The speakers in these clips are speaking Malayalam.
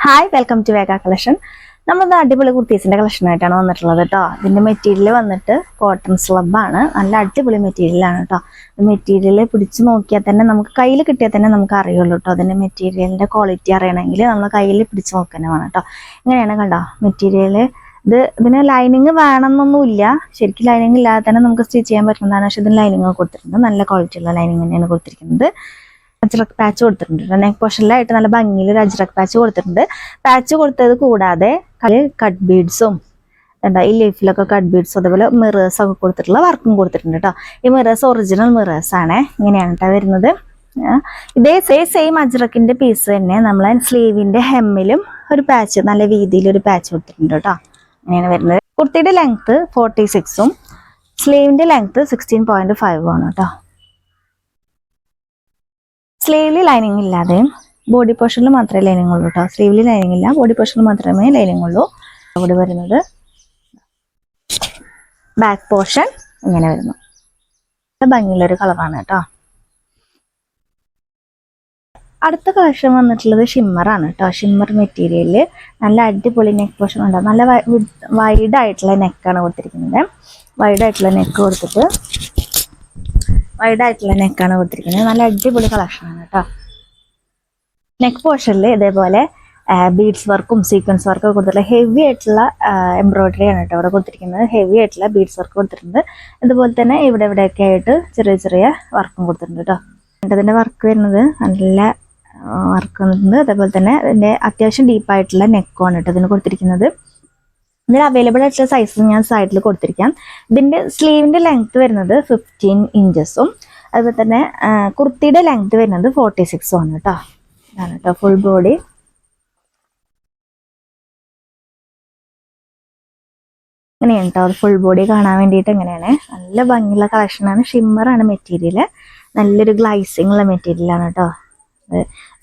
ഹായ് വെൽക്കം ടു വേഗ കളക്ഷൻ. നമ്മൾ അടിപൊളി കുർത്തീസിന്റെ കളക്ഷൻ ആയിട്ടാണ് വന്നിട്ടുള്ളത് കേട്ടോ. ഇതിന്റെ മെറ്റീരിയൽ വന്നിട്ട് കോട്ടൺ സ്ലബാണ്. നല്ല അടിപൊളി മെറ്റീരിയലാണ് കേട്ടോ. മെറ്റീരിയൽ പിടിച്ചു നോക്കിയാൽ തന്നെ നമുക്ക് കയ്യിൽ കിട്ടിയാൽ തന്നെ നമുക്ക് അറിയുള്ളൂ കേട്ടോ. അതിന്റെ മെറ്റീരിയലിന്റെ ക്വാളിറ്റി അറിയണമെങ്കിൽ നമ്മൾ കയ്യിൽ പിടിച്ചു നോക്കുന്നത് വേണം കേട്ടോ. ഇങ്ങനെയാണ് കണ്ടോ മെറ്റീരിയൽ. ഇതിന് ലൈനിങ് വേണമെന്നൊന്നുമില്ല. ശരിക്കും ലൈനിങ് ഇല്ലാതെ തന്നെ നമുക്ക് സ്റ്റിച്ച് ചെയ്യാൻ പറ്റുന്നതാണ്. പക്ഷെ ഇതിന് ലൈനിങ് കൊടുത്തിട്ടുണ്ട്. നല്ല ക്വാളിറ്റി ഉള്ള ലൈനിങ് തന്നെയാണ് കൊടുത്തിരിക്കുന്നത്. അജ്രക് പാച്ച് കൊടുത്തിട്ടുണ്ട്. നെക്ക് പോർഷനിലായിട്ട് നല്ല ഭംഗിയിൽ ഒരു അജ്രക് പാച്ച് കൊടുത്തിട്ടുണ്ട്. പാച്ച് കൊടുത്തത് കൂടാതെ കട്ട് ബീഡ്സും ഈ ലീഫിലൊക്കെ കട്ട് ബീഡ്സും അതേപോലെ മിറേഴ്സ് ഒക്കെ കൊടുത്തിട്ടുള്ള വർക്കും കൊടുത്തിട്ടുണ്ട് കേട്ടോ. ഈ മിറേഴ്സ് ഒറിജിനൽ മിറേഴ്സ് ആണ്. ഇങ്ങനെയാണ് കേട്ടോ വരുന്നത്. ഇതേ സെയിം അജ്രക്കിന്റെ പീസ് തന്നെ നമ്മളെ സ്ലീവിന്റെ ഹെമ്മിലും ഒരു പാച്ച് നല്ല വീതിയിൽ ഒരു പാച്ച് കൊടുത്തിട്ടുണ്ട് കേട്ടോ. അങ്ങനെയാണ് വരുന്നത്. കുർത്തിയുടെ ലെങ്ത് 46ഉം സ്ലീവിന്റെ ലെങ്ത് 16.5 ആണ് കേട്ടോ. സ്ലീവിൽ ലൈനിങ് ഇല്ലാതെയും ബോഡി പോർഷനിൽ മാത്രമേ ലൈനിങ് ഉള്ളൂ കേട്ടോ. സ്ലീവിൽ ലൈനിങ് ഇല്ല, ബോഡി പോർഷനിൽ മാത്രമേ ലൈനിങ് ഉള്ളൂ. അവിടെ വരുന്നത് ബാക്ക് പോർഷൻ ഇങ്ങനെ വരുന്നു. ഭംഗിയുള്ളൊരു കളറാണ് കേട്ടോ. അടുത്ത കളക്ഷൻ വന്നിട്ടുള്ളത് ഷിമ്മറാണ് കേട്ടോ. ഷിമ്മർ മെറ്റീരിയല് നല്ല അടിപൊളി നെക്ക് പോർഷൻ ഉണ്ടാവും. നല്ല വൈഡ് ആയിട്ടുള്ള നെക്കാണ് കൊടുത്തിരിക്കുന്നത്. വൈഡ് ആയിട്ടുള്ള നെക്കാണ് കൊടുത്തിരിക്കുന്നത്. നല്ല അടിപൊളി കളക്ഷനാണ് കേട്ടോ. നെക്ക് പോർഷനിൽ ഇതേപോലെ ബീഡ്സ് വർക്കും സീക്വൻസ് വർക്കും കൊടുത്തിട്ടുള്ള ഹെവി ആയിട്ടുള്ള എംബ്രോയിഡറി ആണ് കേട്ടോ ഇവിടെ കൊടുത്തിരിക്കുന്നത്. ഹെവി ആയിട്ടുള്ള ബീഡ്സ് വർക്ക് കൊടുത്തിട്ടുണ്ട്. അതുപോലെ തന്നെ ഇവിടെയൊക്കെ ആയിട്ട് ചെറിയ ചെറിയ വർക്കും കൊടുത്തിട്ടുണ്ട് കേട്ടോ. അതിൻ്റെ വർക്ക് വരുന്നത് നല്ല വർക്ക് വന്നിട്ടുണ്ട്. അതേപോലെ തന്നെ അതിൻ്റെ അത്യാവശ്യം ഡീപ്പായിട്ടുള്ള നെക്കാണ് കേട്ടോ ഇതിന് കൊടുത്തിരിക്കുന്നത്. ഇതിൽ അവൈലബിൾ ആയിട്ടുള്ള സൈസ് ഞാൻ സൈഡിൽ കൊടുത്തിരിക്കാം. ഇതിന്റെ സ്ലീവിന്റെ ലെങ്ത് വരുന്നത് 15 ഇഞ്ചസും അതുപോലെ തന്നെ കുർത്തിയുടെ ലെങ്ത് വരുന്നത് 46 ആണ് കേട്ടോ. ഇതാണ് കേട്ടോ ഫുൾ ബോഡി. ഇങ്ങനെയാണ് കേട്ടോ ഫുൾ ബോഡി കാണാൻ വേണ്ടിയിട്ട്. ഇങ്ങനെയാണ് നല്ല ഭംഗിയുള്ള കളക്ഷനാണ്. ഷിമ്മറാണ് മെറ്റീരിയൽ. നല്ലൊരു ഗ്ലൈസിങ് ഉള്ള മെറ്റീരിയലാണ് കേട്ടോ.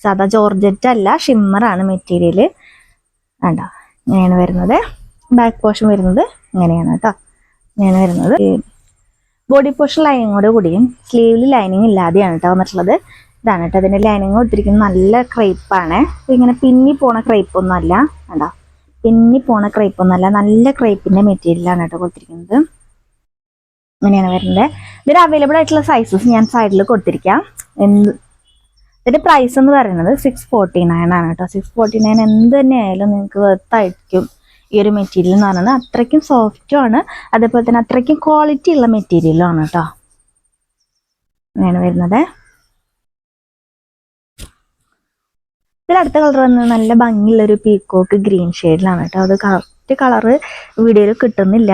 സാധാ ജോർജറ്റ് അല്ല, ഷിമ്മറാണ് മെറ്റീരിയൽ. കണ്ടോ ഇങ്ങനെയാണ് വരുന്നത്. ബാക്ക് പോർഷൻ വരുന്നത് ഇങ്ങനെയാണ് കേട്ടോ. ഇങ്ങനെയാണ് വരുന്നത്. ബോഡി പോർഷൻ ലൈനിങ്ങോട് കൂടിയും സ്ലീവിൽ ലൈനിങ് ഇല്ലാതെയാണ് കേട്ടോ വന്നിട്ടുള്ളത്. ഇതാണ് കേട്ടോ അതിൻ്റെ ലൈനിങ് കൊടുത്തിരിക്കുന്നത്. നല്ല ക്രേപ്പാണ്. ഇങ്ങനെ പിന്നി പോണ ക്രേപ്പൊന്നും അല്ല കേട്ടോ. പിന്നി പോണ ക്രേപ്പൊന്നും അല്ല, നല്ല ക്രേപ്പിൻ്റെ മെറ്റീരിയലാണ് കേട്ടോ കൊടുത്തിരിക്കുന്നത്. ഇങ്ങനെയാണ് വരുന്നത്. ഇതിന് അവൈലബിൾ ആയിട്ടുള്ള സൈസസ് ഞാൻ സൈഡിൽ കൊടുത്തിരിക്കാം. ഇതിന്റെ പ്രൈസ് എന്ന് പറയുന്നത് 649 ആണ് കേട്ടോ. 649 എന്ത് തന്നെ ആയാലും നിങ്ങൾക്ക് വർത്തായിരിക്കും ഈ ഒരു മെറ്റീരിയൽ എന്ന് പറയുന്നത്. അത്രയ്ക്കും സോഫ്റ്റും ആണ്, അതേപോലെ തന്നെ അത്രയ്ക്കും ക്വാളിറ്റി ഉള്ള മെറ്റീരിയലും ആണ് കേട്ടോ. അങ്ങനെയാണ് വരുന്നത്. ഇതിലടുത്ത കളർ വന്നത് നല്ല ഭംഗിയുള്ളൊരു പീക്കോക്ക് ഗ്രീൻ ഷെയ്ഡിലാണ് കേട്ടോ. അത് കറക്റ്റ് കളറ് വീഡിയോയിൽ കിട്ടുന്നില്ല.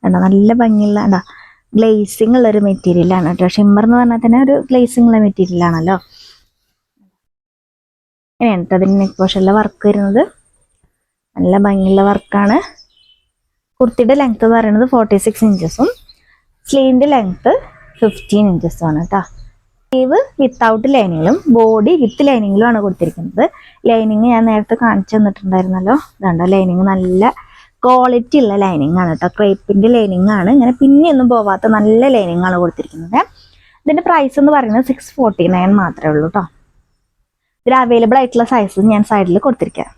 എന്താ നല്ല ഭംഗിയുള്ള എന്താ ഗ്ലേസിങ് ഉള്ളൊരു മെറ്റീരിയലാണ് കേട്ടോ. ഷിമ്മർ എന്ന് പറഞ്ഞാൽ തന്നെ ഒരു ഗ്ലേസിങ് ഉള്ള മെറ്റീരിയലാണല്ലോ. ഇങ്ങനെയാണ് കേട്ടോ അതിന് നെക്ക് പോർഷനിലെ വർക്ക് വരുന്നത്. നല്ല ഭംഗിയുള്ള വർക്കാണ്. കുർത്തിയുടെ ലെങ്ത് എന്ന് പറയുന്നത് 46 ഇഞ്ചസും സ്ലീവിൻ്റെ ലെങ്ത് 15 ഇഞ്ചസും ആണ് കേട്ടോ. സ്ലീവ് വിത്തൗട്ട് ലൈനിങ്ങിലും ബോഡി വിത്ത് ലൈനിങ്ങിലും ആണ് കൊടുത്തിരിക്കുന്നത്. ലൈനിങ് ഞാൻ നേരത്തെ കാണിച്ചു തന്നിട്ടുണ്ടായിരുന്നല്ലോ. ഇതുണ്ടോ ലൈനിങ് നല്ല ക്വാളിറ്റി ഉള്ള ലൈനിങ് ആണ് കേട്ടോ. ക്രേപ്പിൻ്റെ ലൈനിങ് ആണ്. ഇങ്ങനെ പിന്നെയൊന്നും പോവാത്ത നല്ല ലൈനിങ് ആണ് കൊടുത്തിരിക്കുന്നത്. ഇതിൻ്റെ പ്രൈസ് എന്ന് പറയുന്നത് 649 മാത്രമേ ഉള്ളൂ കേട്ടോ. ഇതിൽ അവൈലബിൾ ആയിട്ടുള്ള സൈസ് ഞാൻ സൈഡിൽ കൊടുത്തിരിക്കാം.